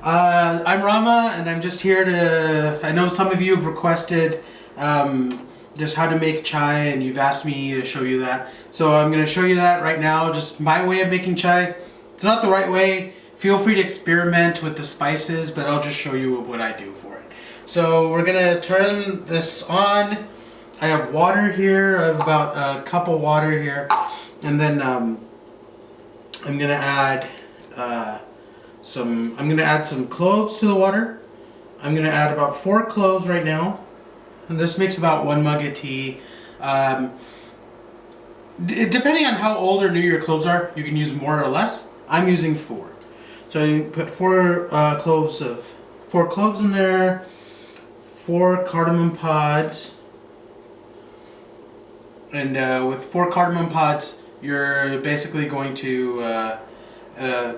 I'm Rama, and I'm just here to. I know some of you have requested just how to make chai, and you've asked me to show you that. So I'm going to show you that right now, just my way of making chai. It's not the right way. Feel free to experiment with the spices, but I'll just show you what I do for it. So we're going to turn this on. I have water here. I have about a cup of water here. And then I'm going to add some cloves to the water. I'm going to add about 4 cloves right now. And this makes about 1 mug of tea. Depending on how old or new your cloves are, you can use more or less. I'm using 4. So you put 4 cloves in there, 4 cardamom pods. And with 4 cardamom pods, you're basically going to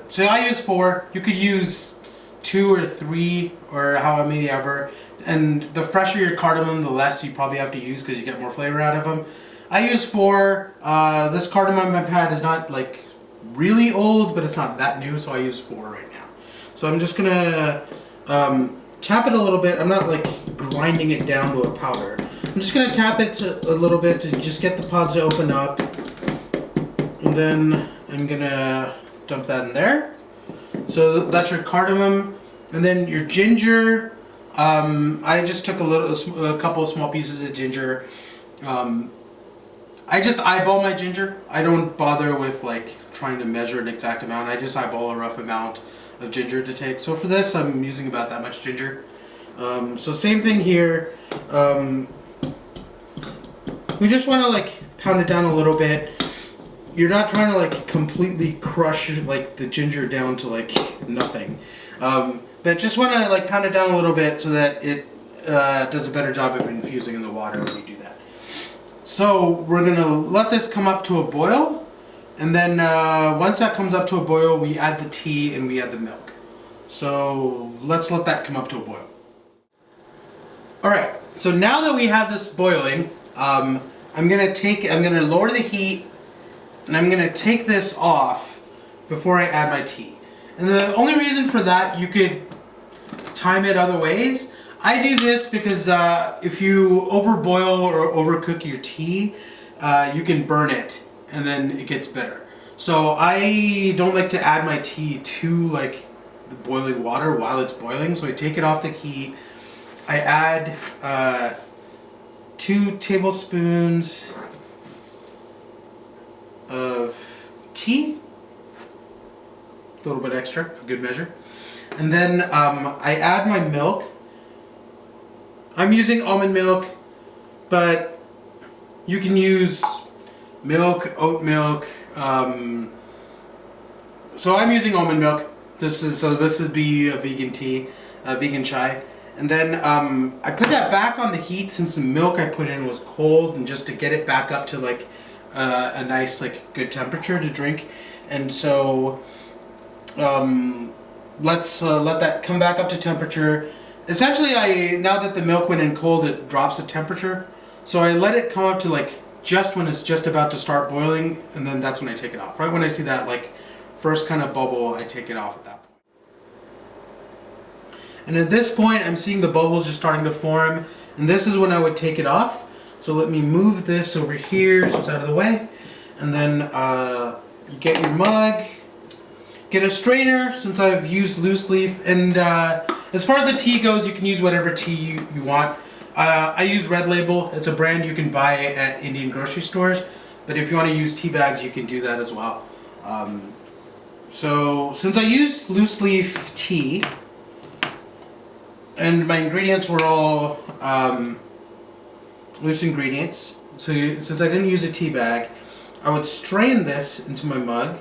so I use 4. You could use 2 or 3 or how many ever. And the fresher your cardamom, the less you probably have to use because you get more flavor out of them. I use 4. This cardamom I've had is not like really old, but it's not that new, so I use 4 right now. So I'm just gonna tap it a little bit. I'm not like grinding it down to a powder. I'm just gonna tap it a little bit to just get the pods to open up. And then I'm gonna dump that in there. So that's your cardamom, and then your ginger. I just took a couple of small pieces of ginger. I just eyeball my ginger. I don't bother with like trying to measure an exact amount. I just eyeball a rough amount of ginger to take. So for this, I'm using about that much ginger. So same thing here. We just want to like pound it down a little bit. You're not trying to like completely crush like the ginger down to like nothing, but just want to like pound it down a little bit so that it does a better job of infusing in the water when you do that. So we're gonna let this come up to a boil, and then once that comes up to a boil, we add the tea and we add the milk. So let's let that come up to a boil. All right. So now that we have this boiling, I'm gonna lower the heat. And I'm going to take this off before I add my tea. And the only reason for that, you could time it other ways. I do this because if you overboil or overcook your tea, you can burn it and then it gets bitter. So I don't like to add my tea to like the boiling water while it's boiling. So I take it off the heat. I add 2 tablespoons of tea, a little bit extra for good measure, and then I add my milk. I'm using almond milk, but you can use milk, oat milk. So I'm using almond milk. This would be a vegan tea, a vegan chai. And then I put that back on the heat since the milk I put in was cold, and just to get it back up to like a nice like good temperature to drink. And so let's let that come back up to temperature. Essentially, now that the milk went in cold, it drops the temperature, so I let it come up to like just when it's just about to start boiling, and then that's when I take it off. Right when I see that like first kind of bubble, I take it off at that point. And at this point, I'm seeing the bubbles just starting to form, and this is when I would take it off. So let me move this over here so it's out of the way. And then you get your mug. Get a strainer, since I've used loose leaf. And as far as the tea goes, you can use whatever tea you want. I use Red Label. It's a brand you can buy at Indian grocery stores. But if you want to use tea bags, you can do that as well. So since I used loose leaf tea, and my ingredients were all loose ingredients, so since I didn't use a tea bag, I would strain this into my mug.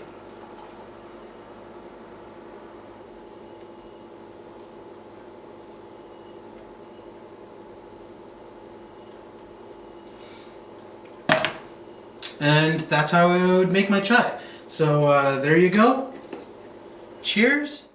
And that's how I would make my chai. So there you go. Cheers.